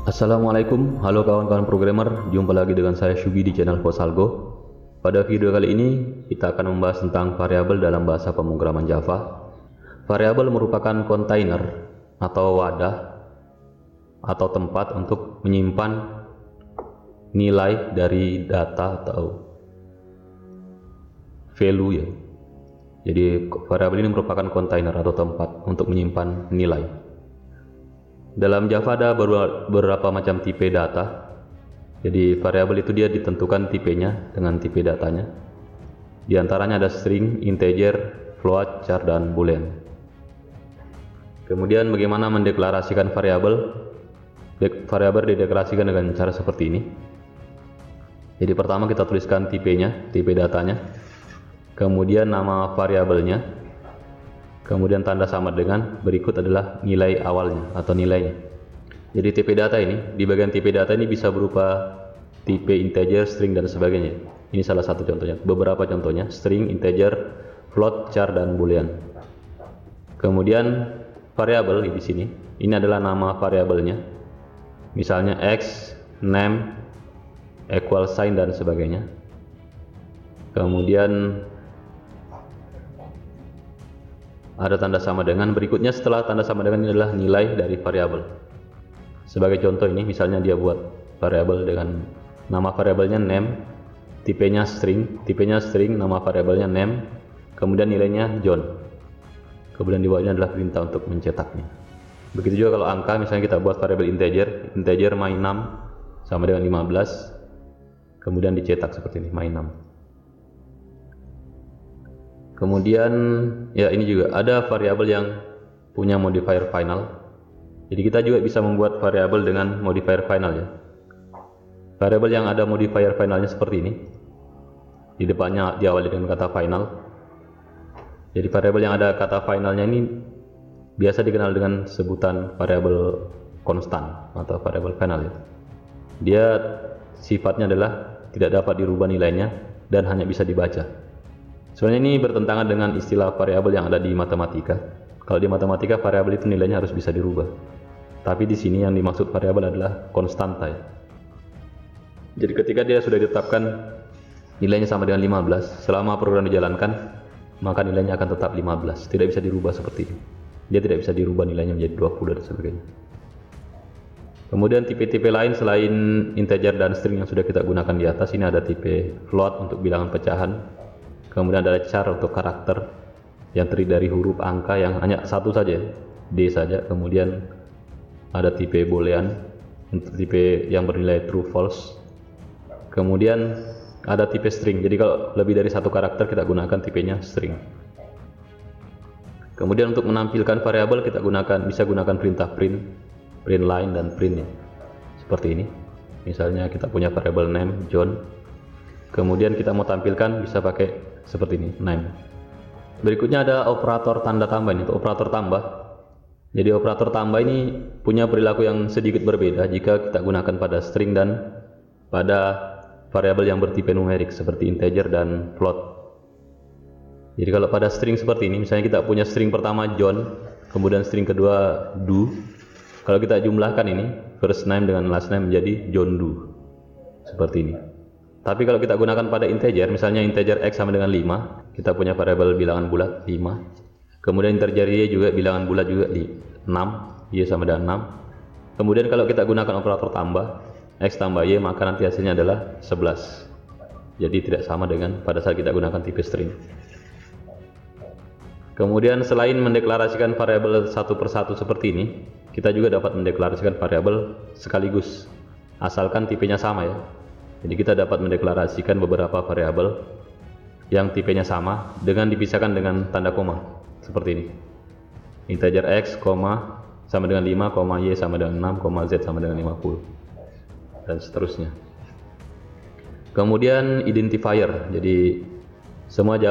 Assalamualaikum, halo kawan-kawan programmer, jumpa lagi dengan saya Syugi di channel Fosalgo. Pada video kali ini kita akan membahas tentang variabel dalam bahasa pemrograman Java. Variabel merupakan kontainer atau wadah atau tempat untuk menyimpan nilai dari data atau value ya. Jadi variabel ini merupakan kontainer atau tempat untuk menyimpan nilai. Dalam Java ada beberapa macam tipe data. Jadi variabel itu dia ditentukan tipenya dengan tipe datanya. Di antaranya ada string, integer, float, char, dan boolean. Kemudian bagaimana mendeklarasikan variabel? Variabel dideklarasikan dengan cara seperti ini. Jadi pertama kita tuliskan tipenya, tipe datanya. Kemudian nama variabelnya. Kemudian tanda sama dengan, berikut adalah nilai awalnya atau nilainya. Jadi tipe data ini, di bagian tipe data ini bisa berupa tipe integer, string, dan sebagainya. Ini salah satu contohnya. Beberapa contohnya, string, integer, float, char, dan boolean. Kemudian variabel di sini, ini adalah nama variabelnya. Misalnya x, name, equal sign, dan sebagainya. Kemudian ada tanda sama dengan, berikutnya setelah tanda sama dengan ini adalah nilai dari variabel. Sebagai contoh ini, misalnya dia buat variabel dengan nama variabelnya name, tipenya string, nama variabelnya name, kemudian nilainya John. Kemudian di bawahnya adalah perintah untuk mencetaknya. Begitu juga kalau angka, misalnya kita buat variabel integer my6 sama dengan 15, kemudian dicetak seperti ini, my6. Kemudian ya ini juga ada variabel yang punya modifier final. Jadi kita juga bisa membuat variabel dengan modifier final ya. Variabel yang ada modifier finalnya seperti ini. Di depannya diawali dengan kata final. Jadi variabel yang ada kata finalnya ini biasa dikenal dengan sebutan variabel konstan atau variabel final ya. Dia sifatnya adalah tidak dapat dirubah nilainya dan hanya bisa dibaca. Sebenarnya ini bertentangan dengan istilah variabel yang ada di matematika. Kalau di matematika variabel itu nilainya harus bisa dirubah. Tapi di sini yang dimaksud variabel adalah konstanta ya. Jadi ketika dia sudah ditetapkan nilainya sama dengan 15, selama program dijalankan, maka nilainya akan tetap 15, tidak bisa dirubah seperti ini. Dia tidak bisa dirubah nilainya menjadi 20 dan sebagainya. Kemudian tipe-tipe lain selain integer dan string yang sudah kita gunakan di atas, ini ada tipe float untuk bilangan pecahan. Kemudian ada char untuk karakter yang terdiri dari huruf angka yang hanya satu saja, D saja. Kemudian ada tipe boolean untuk tipe yang bernilai true false. Kemudian ada tipe string. Jadi kalau lebih dari satu karakter kita gunakan tipenya string. Kemudian untuk menampilkan variabel kita bisa gunakan perintah print line, dan print ya. Seperti ini. Misalnya kita punya variabel name John. Kemudian kita mau tampilkan bisa pakai seperti ini, name. Berikutnya ada operator tanda tambah ini, untuk operator tambah. Jadi operator tambah ini punya perilaku yang sedikit berbeda jika kita gunakan pada string dan pada variabel yang bertipe numerik seperti integer dan float. Jadi kalau pada string seperti ini, misalnya kita punya string pertama John, kemudian string kedua Do. Kalau kita jumlahkan ini, first name dengan last name menjadi John Do. Seperti ini. Tapi kalau kita gunakan pada integer, misalnya integer x sama dengan 5, kita punya variabel bilangan bulat 5. Kemudian integer y juga bilangan bulat juga di 6, y sama dengan 6. Kemudian kalau kita gunakan operator tambah, x tambah y, maka nanti hasilnya adalah 11. Jadi tidak sama dengan pada saat kita gunakan tipe string. Kemudian selain mendeklarasikan variabel satu persatu seperti ini, kita juga dapat mendeklarasikan variabel sekaligus, asalkan tipenya sama ya. Jadi kita dapat mendeklarasikan beberapa variabel yang tipenya sama dengan dipisahkan dengan tanda koma seperti ini. Integer x, sama dengan 5, y sama dengan 6, z sama dengan 50 dan seterusnya. Kemudian identifier. Jadi semua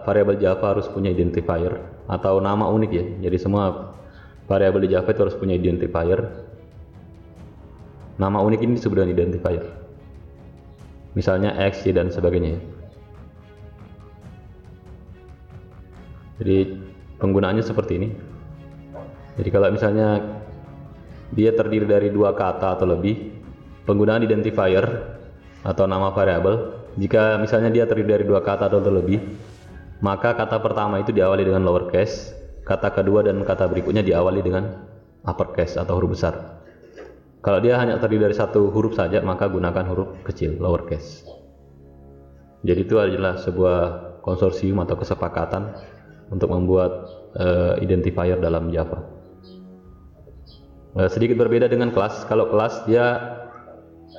variabel Java harus punya identifier atau nama unik ya. Jadi semua variabel di Java itu harus punya identifier. Nama unik ini disebut dengan identifier. Misalnya x, y, dan sebagainya. Jadi penggunaannya seperti ini. Jadi kalau misalnya dia terdiri dari dua kata atau lebih, penggunaan identifier atau nama variabel. Jika misalnya dia terdiri dari dua kata atau lebih, maka kata pertama itu diawali dengan lowercase, kata kedua dan kata berikutnya diawali dengan uppercase atau huruf besar. Kalau dia hanya terdiri dari satu huruf saja, maka gunakan huruf kecil, lowercase. Jadi itu adalah sebuah konsorsium atau kesepakatan untuk membuat identifier dalam Java. Sedikit berbeda dengan kelas. Kalau kelas dia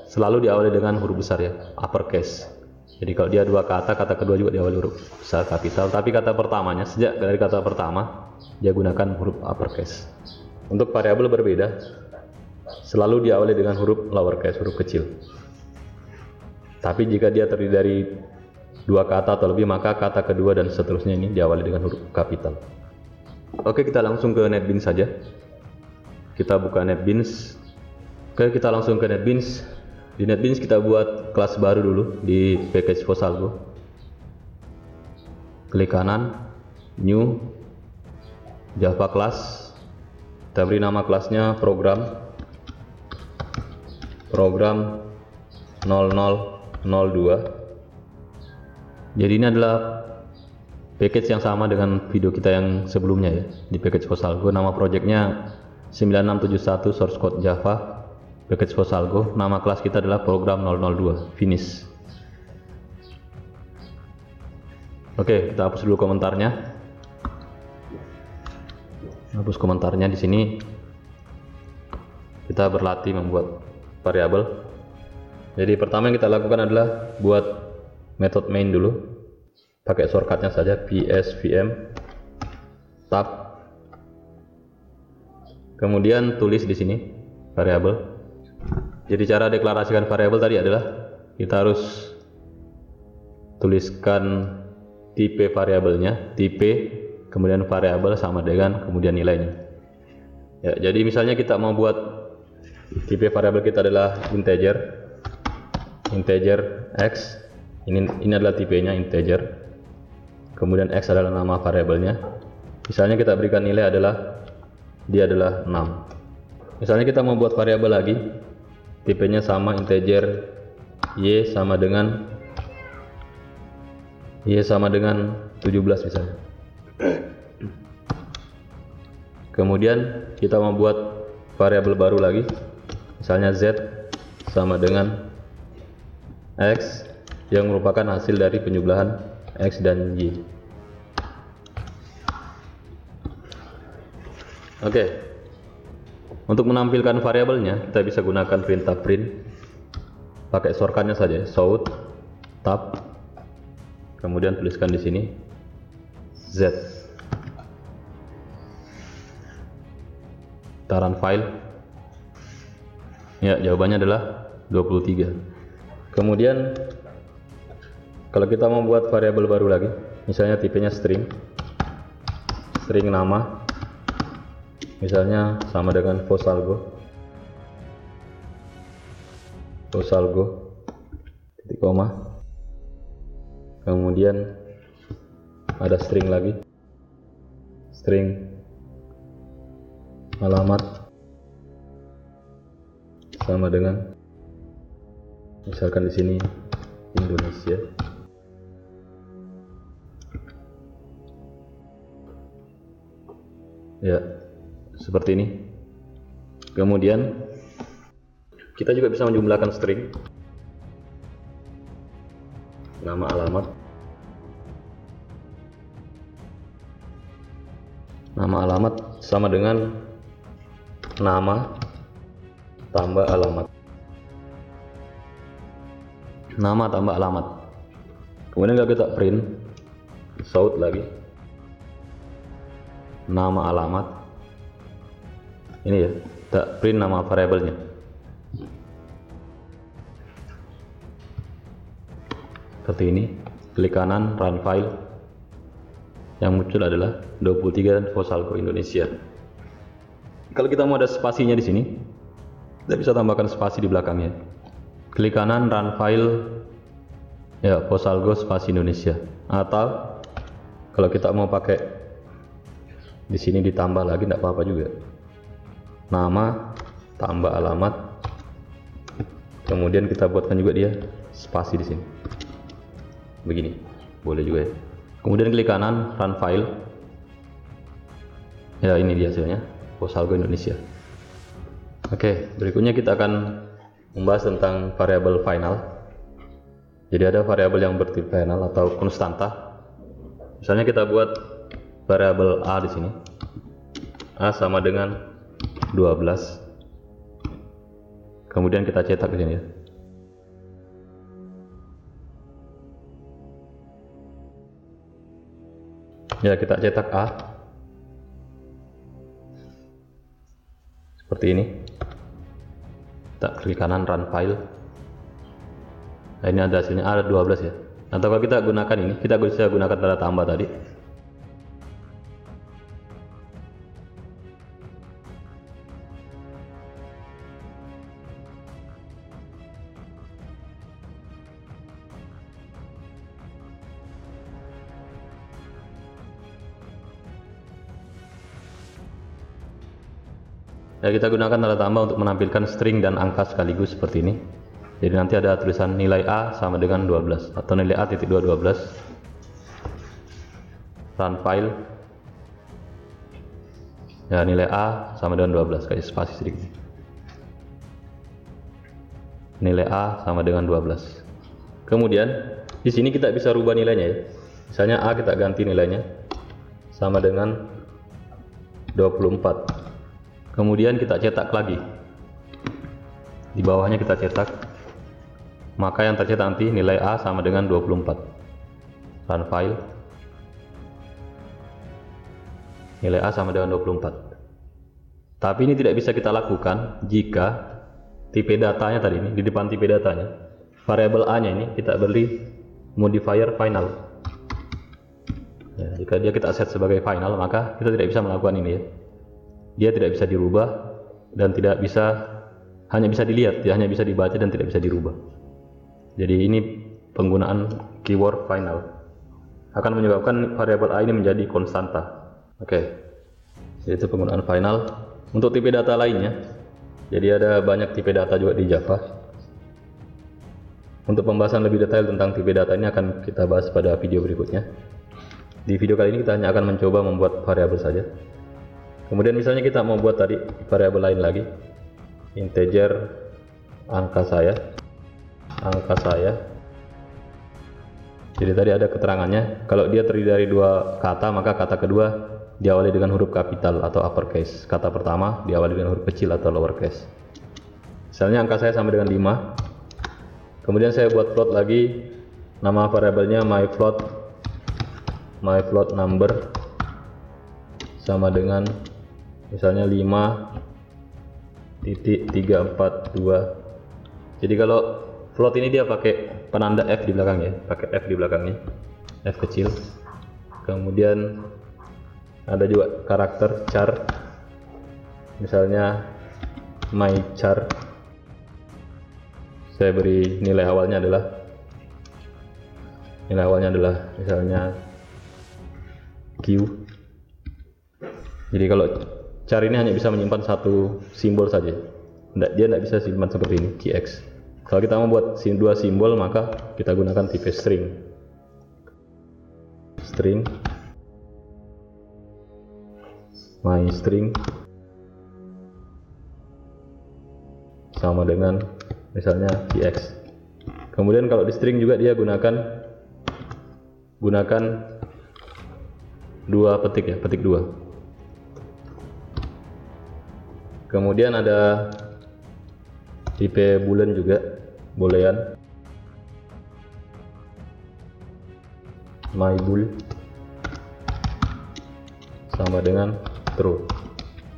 selalu diawali dengan huruf besar ya, uppercase. Jadi kalau dia dua kata, kata kedua juga diawali huruf besar kapital, tapi kata pertamanya, sejak dari kata pertama dia gunakan huruf uppercase. Untuk variabel berbeda, selalu diawali dengan huruf lowercase, huruf kecil. Tapi jika dia terdiri dari dua kata atau lebih, maka kata kedua dan seterusnya ini diawali dengan huruf kapital. Oke, kita langsung ke NetBeans saja. Kita buka NetBeans. Oke, kita langsung ke NetBeans. Di NetBeans kita buat kelas baru dulu di package Fosalgo. Klik kanan, New, Java Class. Kita beri nama kelasnya Program 0002. Jadi ini adalah package yang sama dengan video kita yang sebelumnya ya, di package Fosalgo. Nama projectnya 9671 source code Java package Fosalgo. Nama kelas kita adalah Program 002 finish. Oke, kita hapus dulu komentarnya. Hapus komentarnya. Di sini kita berlatih membuat variabel. Jadi pertama yang kita lakukan adalah buat method main dulu. Pakai shortcutnya saja, psvm tab. Kemudian tulis di sini variabel. Jadi cara deklarasikan variabel tadi adalah kita harus tuliskan tipe variabelnya, tipe, kemudian variabel sama dengan kemudian nilainya. Ya, jadi misalnya kita mau buat tipe variabel kita adalah integer x. Ini adalah tipenya integer. Kemudian x adalah nama variabelnya. Misalnya kita berikan nilai dia adalah 6. Misalnya kita mau buat variabel lagi, tipenya sama integer y sama dengan 17 misalnya. Kemudian kita mau buat variabel baru lagi, misalnya z sama dengan x yang merupakan hasil dari penjumlahan x dan y. Oke. Untuk menampilkan variabelnya, kita bisa gunakan perintah print. Pakai shortcutnya saja, shout tab. Kemudian tuliskan di sini z. Kita run file. Ya, jawabannya adalah 23. Kemudian kalau kita mau buat variabel baru lagi, misalnya tipenya string nama, misalnya sama dengan Fosalgo titik koma, kemudian ada string lagi, string alamat sama dengan misalkan di sini Indonesia. Ya, seperti ini. Kemudian kita juga bisa menjumlahkan string nama alamat, sama dengan nama tambah alamat, kemudian kalau kita print shout lagi nama alamat, ini ya, kita print nama variabelnya. Seperti ini, klik kanan, run file. Yang muncul adalah 23 dan Fosalgo Indonesia. Kalau kita mau ada spasinya di sini, kita bisa tambahkan spasi di belakangnya. Klik kanan, run file, ya, Fosalgo spasi Indonesia. Atau kalau kita mau pakai di sini ditambah lagi, tidak apa-apa juga. Nama tambah alamat, kemudian kita buatkan juga dia spasi di sini begini, boleh juga ya. Kemudian klik kanan run file. Ya, ini dia hasilnya, Posalgo Indonesia. Oke, berikutnya kita akan membahas tentang variabel final. Jadi ada variabel yang bertipe final atau konstanta. Misalnya kita buat variabel a di sini. A sama dengan 12. Kemudian kita cetak di sini ya. Ya, kita cetak A seperti ini. Kita klik kanan run file. Nah, ini ada hasilnya A 12 ya. Atau kalau kita gunakan ini, kita bisa gunakan tanda tambah tadi. Ya, kita gunakan tanda tambah untuk menampilkan string dan angka sekaligus seperti ini. Jadi nanti ada tulisan nilai A sama dengan 12 atau nilai A titik 2 12. Run file. Ya, nilai A sama dengan 12, kayak spasi sedikit. Nilai A sama dengan 12. Kemudian di sini kita bisa rubah nilainya ya. Misalnya A kita ganti nilainya sama dengan 24. Kemudian kita cetak lagi. Di bawahnya kita cetak. Maka yang tercetak nanti nilai A sama dengan 24. Run file. Nilai A sama dengan 24. Tapi ini tidak bisa kita lakukan jika tipe datanya tadi ini, di depan tipe datanya, variabel A nya ini kita beri modifier final. Ya, jika dia kita set sebagai final, maka kita tidak bisa melakukan ini ya. Dia tidak bisa dirubah dan tidak bisa, hanya bisa dilihat, dia hanya bisa dibaca dan tidak bisa dirubah. Jadi ini penggunaan keyword final akan menyebabkan variabel A ini menjadi konstanta. Oke, itu penggunaan final. Untuk tipe data lainnya, jadi ada banyak tipe data juga di Java. Untuk pembahasan lebih detail tentang tipe data ini akan kita bahas pada video berikutnya. Di video kali ini kita hanya akan mencoba membuat variabel saja. Kemudian misalnya kita mau buat tadi variabel lain lagi, integer angka saya. Jadi tadi ada keterangannya, kalau dia terdiri dari dua kata, maka kata kedua diawali dengan huruf kapital atau uppercase. Kata pertama diawali dengan huruf kecil atau lowercase. Misalnya angka saya sama dengan 5. Kemudian saya buat float lagi, nama variabelnya myFloat number sama dengan misalnya 5.342. Jadi kalau float ini dia pakai penanda F di belakangnya, pakai F di belakangnya, F kecil. Kemudian ada juga karakter char, misalnya my char. Saya beri nilai awalnya adalah misalnya Q. Jadi kalau char ini hanya bisa menyimpan satu simbol saja, dia tidak bisa simpan seperti ini, QX. Kalau kita mau buat dua simbol, maka kita gunakan tipe string. My string sama dengan misalnya QX. Kemudian kalau di string juga dia gunakan dua petik ya, petik 2. Kemudian ada tipe boolean juga, boolean, my bool sama dengan true.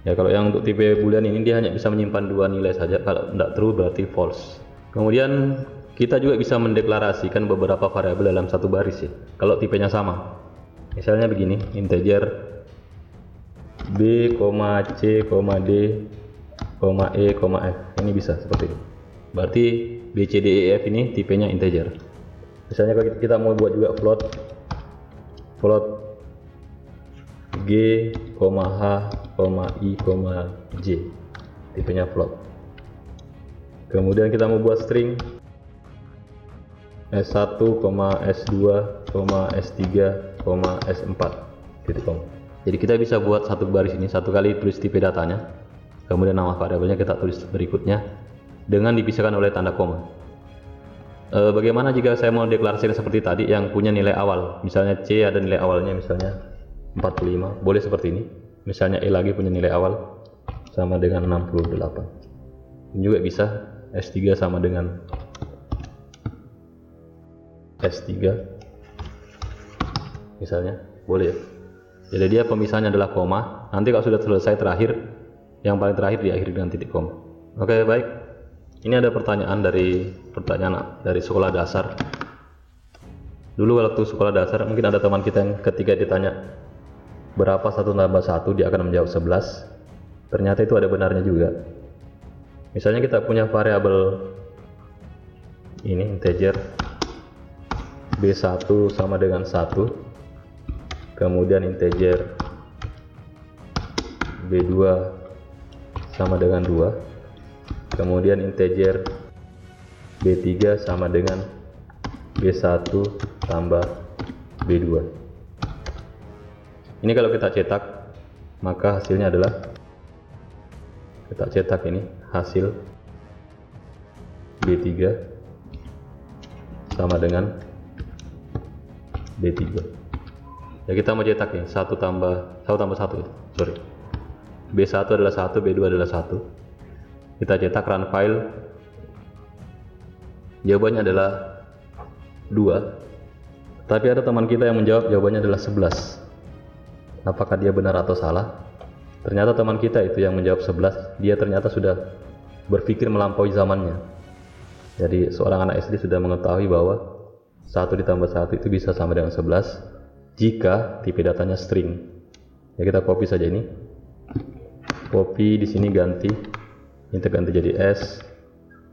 Ya, kalau yang untuk tipe boolean ini dia hanya bisa menyimpan dua nilai saja, kalau tidak true berarti false. Kemudian kita juga bisa mendeklarasikan beberapa variabel dalam satu baris ya, kalau tipenya sama. Misalnya begini, integer B, C, D, E, F. Ini bisa seperti ini. Berarti B, C, D, E, F ini tipenya integer. Misalnya kalau kita mau buat juga float G, H, I, J, tipenya float. Kemudian kita mau buat string S1, S2, S3, S4 gitu. Jadi kita bisa buat satu baris ini, satu kali tulis tipe datanya, kemudian nama variabelnya kita tulis berikutnya dengan dipisahkan oleh tanda koma. Bagaimana jika saya mau deklarasikan seperti tadi yang punya nilai awal, misalnya C ada nilai awalnya misalnya 45, boleh seperti ini. Misalnya E lagi punya nilai awal sama dengan 68. Ini juga bisa S3 sama dengan S3 misalnya, boleh ya. Jadi dia pemisahnya adalah koma. Nanti kalau sudah selesai terakhir, yang paling terakhir diakhiri dengan titik koma. Oke, baik. Ini ada pertanyaan dari sekolah dasar. Dulu waktu sekolah dasar mungkin ada teman kita yang ketika ditanya berapa 1 tambah 1, dia akan menjawab 11. Ternyata itu ada benarnya juga. Misalnya kita punya variabel ini integer B1 sama dengan 1, kemudian integer B2 sama dengan 2, kemudian integer B3 sama dengan B1 tambah B2. Ini kalau kita cetak, maka hasilnya adalah, kita cetak ini hasil B3 sama dengan B3. Ya kita mau cetak nih 1 tambah 1 ya, sorry. B1 adalah 1, B2 adalah 1. Kita cetak, run file. Jawabannya adalah 2. Tapi ada teman kita yang menjawab jawabannya adalah 11. Apakah dia benar atau salah? Ternyata teman kita itu yang menjawab 11, dia ternyata sudah berpikir melampaui zamannya. Jadi seorang anak SD sudah mengetahui bahwa 1 ditambah 1 itu bisa sama dengan 11 jika tipe datanya string. Ya kita copy saja ini. Copy di sini, ganti. Ini ganti jadi S,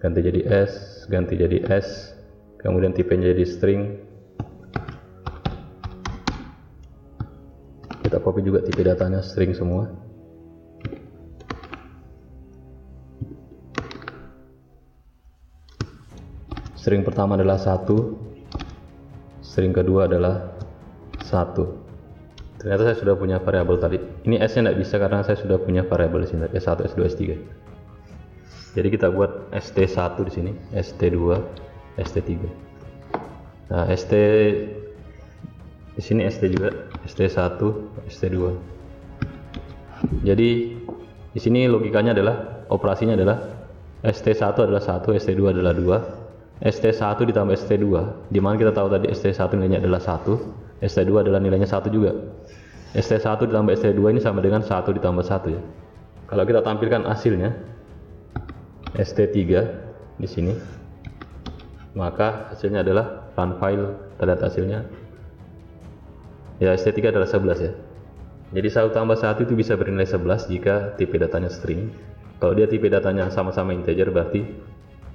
ganti jadi S, ganti jadi S. Kemudian tipenya jadi string. Kita copy juga tipe datanya string semua. String pertama adalah 1, string kedua adalah 1. Ternyata saya sudah punya variabel tadi. Ini S nya tidak bisa karena saya sudah punya variabel di sini, S1, S2, S3. Jadi kita buat ST1 di sini, ST2, ST3. Nah, ST di sini ST juga, ST1, ST2. Jadi di sini logikanya adalah, operasinya adalah ST1 adalah 1, ST2 adalah 2. ST1 ditambah ST2, dimana kita tahu tadi ST1 nilainya adalah 1, ST2 adalah nilainya 1 juga. ST1 ditambah ST2 ini sama dengan 1 ditambah 1 ya. Kalau kita tampilkan hasilnya ST3 di sini, maka hasilnya adalah run file, kita lihat hasilnya. Ya, ST3 adalah 11 ya. Jadi 1 tambah 1 itu bisa bernilai 11 jika tipe datanya string. Kalau dia tipe datanya sama-sama integer, berarti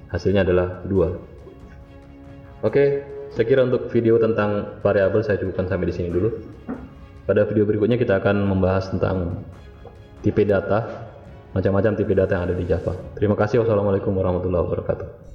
hasilnya adalah 2. Oke, saya kira untuk video tentang variabel saya cukupkan sampai di sini dulu. Pada video berikutnya kita akan membahas tentang tipe data, macam-macam tipe data yang ada di Java. Terima kasih. Wassalamualaikum warahmatullahi wabarakatuh.